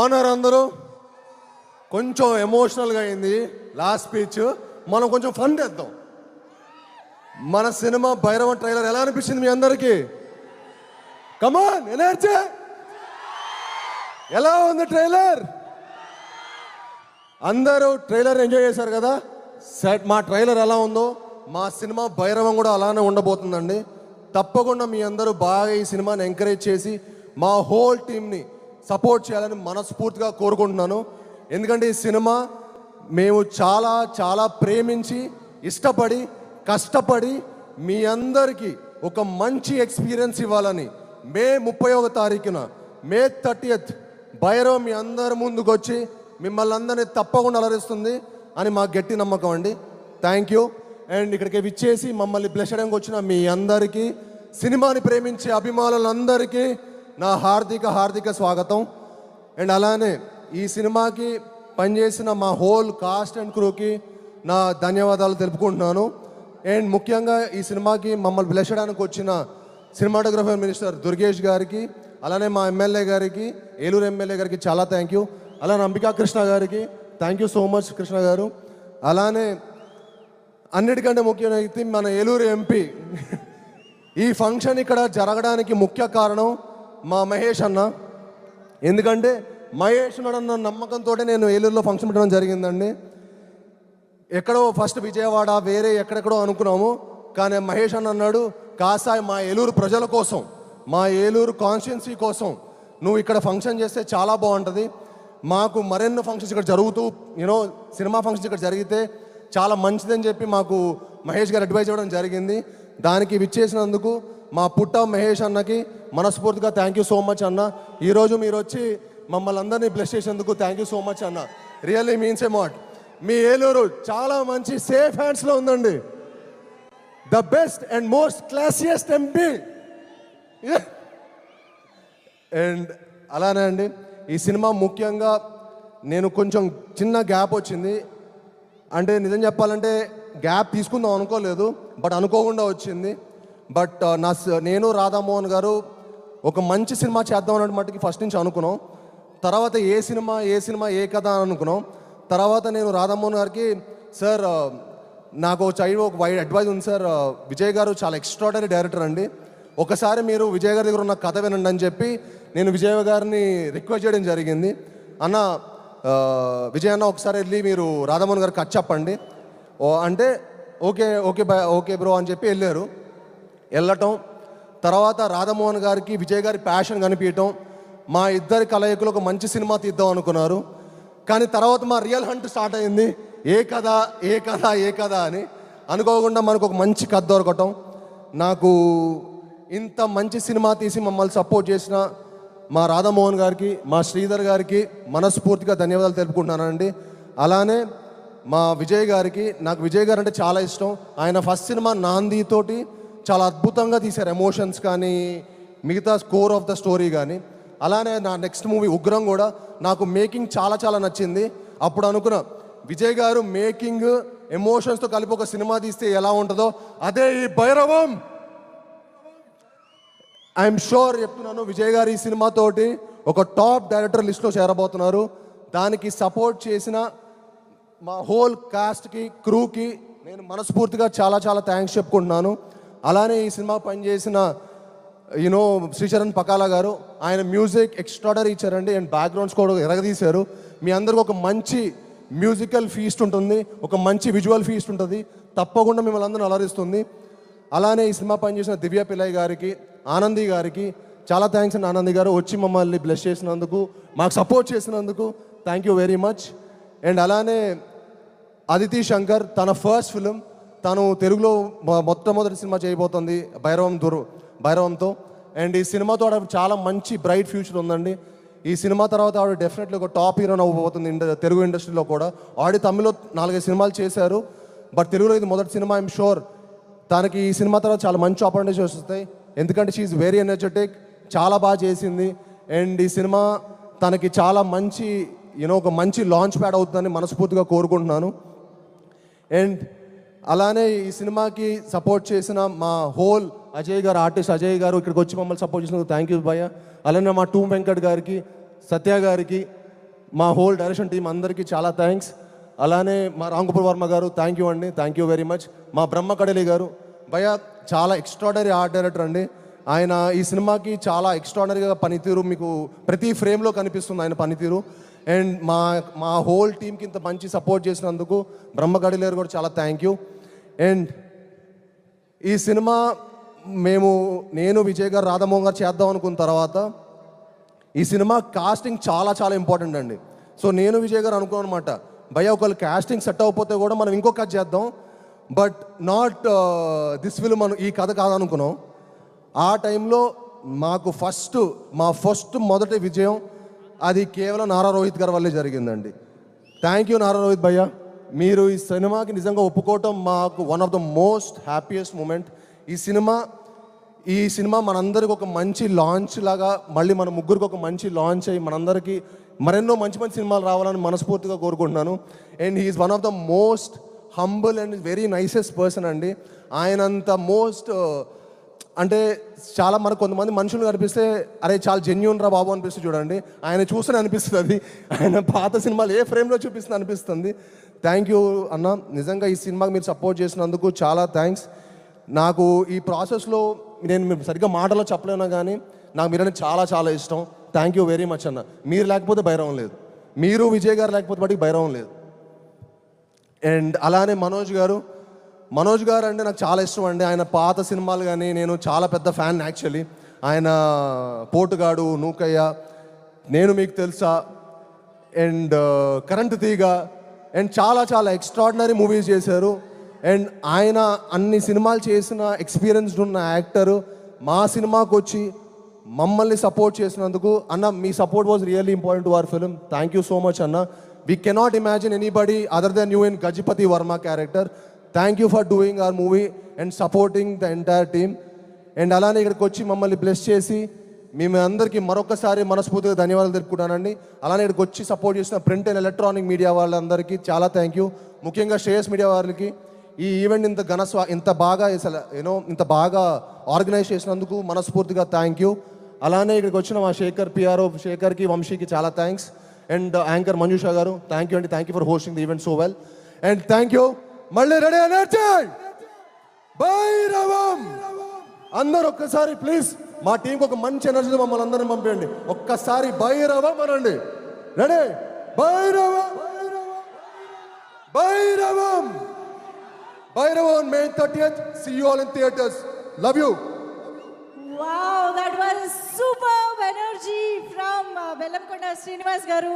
బాగున్నారు అందరూ? కొంచెం ఎమోషనల్గా అయింది లాస్ట్ స్పీచ్. మనం కొంచెం ఫన్ చేద్దాం. మన సినిమా భైరవం ట్రైలర్ ఎలా అనిపించింది మీ అందరికీ? కమాన్ ఎనర్జీ! ఎలా ఉంది ట్రైలర్? అందరూ ట్రైలర్ ఎంజాయ్ చేశారు కదా? సెట్ మా ట్రైలర్ ఎలా ఉందో మా సినిమా భైరవం కూడా అలానే ఉండబోతుందండి. తప్పకుండా మీ అందరూ బాగా ఈ సినిమాని ఎంకరేజ్ చేసి మా హోల్ టీమ్ని సపోర్ట్ చేయాలని మనస్ఫూర్తిగా కోరుకుంటున్నాను. ఎందుకంటే ఈ సినిమా మేము చాలా చాలా ప్రేమించి ఇష్టపడి కష్టపడి మీ అందరికీ ఒక మంచి ఎక్స్పీరియన్స్ ఇవ్వాలని మే 31వ తారీఖున మే 30th భైరవం మీ అందరి ముందుకు వచ్చి మిమ్మల్ని అందరినీ తప్పకుండా అలరిస్తుంది అని మా గట్టి నమ్మకం అండి. Thank you. అండ్ ఇక్కడికి విచ్చేసి మమ్మల్ని బ్లెస్ చేయడానికి వచ్చిన మీ అందరికీ, సినిమాని ప్రేమించే అభిమానులందరికీ నా హార్దిక స్వాగతం. అండ్ అలానే ఈ సినిమాకి పనిచేసిన మా హోల్ కాస్ట్ అండ్ క్రూకి నా ధన్యవాదాలు తెలుపుకుంటున్నాను. అండ్ ముఖ్యంగా ఈ సినిమాకి మమ్మల్ని బ్లెస్ చేయడానికి వచ్చిన సినిమాటోగ్రఫర్ మినిస్టర్ దుర్గేష్ గారికి, అలానే మా ఎమ్మెల్యే గారికి, ఏలూరు ఎమ్మెల్యే గారికి చాలా థ్యాంక్ యూ. అలానే అంబికా కృష్ణ గారికి thank you so much Krishna గారు. అలానే అన్నిటికంటే ముఖ్యమైన వ్యక్తి మన ఏలూరు ఎంపీ. ఈ ఫంక్షన్ ఇక్కడ జరగడానికి ముఖ్య కారణం మా మహేష్ అన్న. ఎందుకంటే మహేష్ అన్న నమ్మకంతో నేను ఏలూరులో ఫంక్షన్ పెట్టడం జరిగిందండి. ఎక్కడో ఫస్ట్ విజయవాడ వేరే ఎక్కడెక్కడో అనుకున్నాము, కానీ మహేష్ అన్న అన్నాడు, కాసాయి మా ఏలూరు ప్రజల కోసం, మా ఏలూరు కాన్స్టిట్యున్సీ కోసం నువ్వు ఇక్కడ ఫంక్షన్ చేస్తే చాలా బాగుంటుంది. మాకు మరెన్నో ఫంక్షన్స్ ఇక్కడ జరుగుతూ సినిమా ఫంక్షన్స్ ఇక్కడ జరిగితే చాలా మంచిదని చెప్పి మాకు మహేష్ గారు అడ్వైజ్ ఇవ్వడం జరిగింది. దానికి విచ్చేసినందుకు మా పుట్ట మహేష్ అన్నకి మనస్ఫూర్తిగా థ్యాంక్ యూ సో మచ్ అన్న. ఈరోజు మీరు వచ్చి మమ్మల్ని అందరినీ బ్లెస్ చేసేందుకు థ్యాంక్ యూ సో మచ్ అన్న. Really means a lot. మీ ఏలూరు చాలా మంచి సేఫ్ హ్యాండ్స్లో ఉందండి. The best and most classiest MP. And అలానే అండి ఈ సినిమా ముఖ్యంగా నేను కొంచెం చిన్న గ్యాప్ వచ్చింది. అంటే నిజం చెప్పాలంటే గ్యాప్ తీసుకుందాం అనుకోలేదు, బట్ అనుకోకుండా వచ్చింది. బట్ నేను రాధామోహన్ గారు ఒక మంచి సినిమా చేద్దాం అన్నట్టు మట్టుకి ఫస్ట్ నుంచి అనుకున్నాం. తర్వాత ఏ సినిమా ఏ కథ అని అనుకున్నాం. తర్వాత నేను రాధామోహన్ గారికి, సార్ నాకు ఒక వైడ్ అడ్వైజ్ ఉంది సార్, విజయ్ గారు చాలా ఎక్స్ట్రాడనరీ డైరెక్టర్ అండి, ఒకసారి మీరు విజయ్ గారి దగ్గర ఉన్న కథ వినండి అని చెప్పి నేను విజయ్ గారిని రిక్వెస్ట్ చేయడం జరిగింది. అన్న విజయ్ అన్న ఒకసారి వెళ్ళి మీరు రాధామోహన్ గారికి కథ చెప్పండి అంటే ఓకే బ్రో అని చెప్పి వెళ్ళటం. తర్వాత రాధామోహన్ గారికి విజయ్ గారి ప్యాషన్ కనిపించటం, మా ఇద్దరి కలయికలు ఒక మంచి సినిమా తీద్దాం అనుకున్నారు. కానీ తర్వాత మా రియల్ హంట్ స్టార్ట్ అయింది. ఏ కథ అని అనుకోకుండా మనకు ఒక మంచి కథ దొరకటం. నాకు ఇంత మంచి సినిమా తీసి మమ్మల్ని సపోర్ట్ చేసిన మా రాధామోహన్ గారికి, మా శ్రీధర్ గారికి మనస్ఫూర్తిగా ధన్యవాదాలు తెలుపుకుంటున్నానండి. అలానే మా విజయ్ గారికి, నాకు విజయ్ గారు అంటే చాలా ఇష్టం. ఆయన ఫస్ట్ సినిమా నాందితోటి చాలా అద్భుతంగా తీశారు, ఎమోషన్స్ కానీ మిగతా స్కోర్ ఆఫ్ ద స్టోరీ కానీ. అలానే నా నెక్స్ట్ మూవీ ఉగ్రం కూడా నాకు మేకింగ్ చాలా చాలా నచ్చింది. అప్పుడు అనుకున్నా విజయ్ గారు మేకింగ్ ఎమోషన్స్తో కలిపి ఒక సినిమా తీస్తే ఎలా ఉంటుందో అదే ఈ భైరవం. ఐఎమ్ షూర్ చెప్తున్నాను, విజయ్ గారు ఈ సినిమాతోటి ఒక టాప్ డైరెక్టర్ లిస్ట్లో చేరబోతున్నారు. దానికి సపోర్ట్ చేసిన మా హోల్ కాస్ట్కి క్రూకి నేను మనస్ఫూర్తిగా చాలా చాలా థ్యాంక్స్ చెప్పుకుంటున్నాను. అలానే ఈ సినిమా పనిచేసిన శ్రీచరణ్ పకాలా గారు, ఆయన మ్యూజిక్ ఎక్స్ట్రాడనరీ ఇచ్చారండి. అండ్ బ్యాక్గ్రౌండ్స్ కూడా ఎరగదీశారు. మీ అందరికి ఒక మంచి మ్యూజికల్ ఫీస్ట్ ఉంటుంది, ఒక మంచి విజువల్ ఫీస్ట్ ఉంటుంది, తప్పకుండా మిమ్మల్ని అందరిని అలరిస్తుంది. అలానే ఈ సినిమా పనిచేసిన దివ్య పిల్లయ్య గారికి, ఆనంది గారికి చాలా థ్యాంక్స్ అండి. ఆనంది గారు వచ్చి మమ్మల్ని బ్లెస్ చేసినందుకు, మాకు సపోర్ట్ చేసినందుకు thank you very much. And అలానే అదితి శంకర్, తన ఫస్ట్ ఫిలిం, తను తెలుగులో మొట్టమొదటి సినిమా చేయబోతుంది భైరవంతో. అండ్ ఈ సినిమాతో ఆవిడ చాలా మంచి బ్రైట్ ఫ్యూచర్ ఉందండి. ఈ సినిమా తర్వాత ఆవిడ డెఫినెట్లీ ఒక టాప్ హీరోయిన్ అవ్వబోతుంది తెలుగు ఇండస్ట్రీలో కూడా. ఆల్రెడీ తమిళ్లో 4-5 సినిమాలు చేశారు, బట్ తెలుగులో ఇది మొదటి సినిమా. ఐఎమ్ షూర్ తనకి ఈ సినిమా తర్వాత చాలా మంచి ఆపర్చునిటీస్ వస్తాయి. ఎందుకంటే షీఈ్ వెరీ ఎనర్జెటిక్, చాలా బాగా చేసింది. అండ్ ఈ సినిమా తనకి చాలా మంచి ఒక మంచి లాంచ్ ప్యాడ్ అవుతుందని మనస్ఫూర్తిగా కోరుకుంటున్నాను. అండ్ అలానే ఈ సినిమాకి సపోర్ట్ చేసిన మా హోల్ అజయ్ గారు, ఆర్టిస్ట్ అజయ్ గారు ఇక్కడికి వచ్చి మమ్మల్ని సపోర్ట్ చేసినందుకు థ్యాంక్ యూ భయ్య. అలానే మా టూమ్ వెంకట్ గారికి, సత్య గారికి, మా హోల్ డైరెక్షన్ టీం అందరికీ చాలా థ్యాంక్స్. అలానే మా రామ్ గోపాల్ వర్మ గారు థ్యాంక్ యూ అండి, థ్యాంక్ యూ వెరీ మచ్. మా బ్రహ్మ కడలి గారు భయ్య చాలా ఎక్స్ట్రాడనరీ ఆర్ట్ డైరెక్టర్ అండి. ఆయన ఈ సినిమాకి చాలా ఎక్స్ట్రాడనరీగా పనితీరు మీకు ప్రతి ఫ్రేమ్లో కనిపిస్తుంది ఆయన పనితీరు. అండ్ మా హోల్ టీంకి ఇంత మంచి సపోర్ట్ చేసినందుకు బ్రహ్మ కడలి గారు కూడా చాలా థ్యాంక్ యూ. అండ్ ఈ సినిమా నేను విజయ్ గారు రాధామోహన్ గారు చేద్దాం అనుకున్న తర్వాత ఈ సినిమా కాస్టింగ్ చాలా చాలా ఇంపార్టెంట్ అండి. సో నేను విజయ్ గారు అనుకున్నాను అనమాట, భయ్య ఒకళ్ళు కాస్టింగ్ సెట్ అవ్వకపోతే కూడా మనం ఇంకో కథ చేద్దాం, బట్ నాట్ దిస్ ఫిల్మ్ మనం ఈ కథ కాదనుకున్నాం. ఆ టైంలో మాకు మా మొదటి విజయం అది కేవలం నారా రోహిత్ గారి వల్లే జరిగిందండి. థ్యాంక్ యూ నారా రోహిత్ భయ్య, మీరు ఈ సినిమాకి నిజంగా ఒప్పుకోవటం మాకు one of the most happiest moment. ఈ సినిమా మనందరికి ఒక మంచి లాంచ్ లాగా, మళ్ళీ మన ముగ్గురికి ఒక మంచి లాంచ్ అయ్యి మనందరికీ మరెన్నో మంచి మంచి సినిమాలు రావాలని మనస్ఫూర్తిగా కోరుకుంటున్నాను. And he is one of the most humble and very nicest person అండి. ఆయనంత అంటే చాలా మనకు కొంతమంది మనుషులు కనిపిస్తే అరే చాలా జెన్యూన్ రా బాబు అనిపిస్తుంది చూడండి, ఆయన చూస్తూనే అనిపిస్తుంది. అది ఆయన పాత సినిమాలు ఏ ఫ్రేమ్లో చూపిస్తుంది అనిపిస్తుంది. థ్యాంక్ యూ అన్న, నిజంగా ఈ సినిమాకి మీరు సపోర్ట్ చేసినందుకు చాలా థ్యాంక్స్. నాకు ఈ ప్రాసెస్లో నేను సరిగ్గా మాటలో చెప్పలేను కానీ నాకు మీరంటే చాలా చాలా ఇష్టం. థ్యాంక్ యూ వెరీ మచ్ అన్న. మీరు లేకపోతే భైరవం లేదు, మీరు విజయ్ గారు లేకపోతే వాటికి భైరవం లేదు. అండ్ అలానే మనోజ్ గారు అంటే నాకు చాలా ఇష్టం అండి. ఆయన పాత సినిమాలు కానీ నేను చాలా పెద్ద ఫ్యాన్ యాక్చువల్లీ. ఆయన పోటుగాడు, నూకయ్య, నేను మీకు తెలుసా, అండ్ కరెంటు తీగ, అండ్ చాలా చాలా ఎక్స్ట్రాడినరీ మూవీస్ చేశారు. అండ్ ఆయన అన్ని సినిమాలు చేసిన ఎక్స్పీరియన్స్డ్ ఉన్న యాక్టరు మా సినిమాకి వచ్చి మమ్మల్ని సపోర్ట్ చేసినందుకు అన్న, మీ support was really important to our film. Thank you so much అన్న. We cannot imagine anybody other than you in Gajapati Varma character. Thank you for doing our movie and supporting the entire team. And అలానే ఇక్కడికి వచ్చి మమ్మల్ని bless చేసి మేము అందరికీ మరొకసారి మనస్ఫూర్తిగా ధన్యవాదాలు తెలుపుకుంటానండి. అలానే ఇక్కడికి వచ్చి సపోర్ట్ చేసిన ప్రింట్ అండ్ ఎలక్ట్రానిక్ మీడియా వాళ్ళందరికీ చాలా థ్యాంక్ యూ. ముఖ్యంగా శ్రేయస్ మీడియా వారికి ఈ ఈవెంట్ ఇంత బాగా ఆర్గనైజ్ చేసినందుకు మనస్ఫూర్తిగా థ్యాంక్ యూ. అలానే ఇక్కడికి వచ్చిన మా శేఖర్కి, వంశీకి చాలా థ్యాంక్స్. అండ్ యాంకర్ మంజుషా గారు థ్యాంక్ యూ అండి, thank you for hosting the event so well. And thank you. మళ్ళీ రెడీ భైరవం అందరూ ఒక్కసారి ప్లీజ్ మా టీంకి ఒక మంచి ఎనర్జీ మమ్మల్ని అందరిని పంపించండి. ఒక్కసారి భైరవం అనండి. Ready Bhairavam Bhairavam Bhairavam on May 30th. See you all in theaters. Love you. Wow, that was superb energy from Bellamkonda Srinivas garu.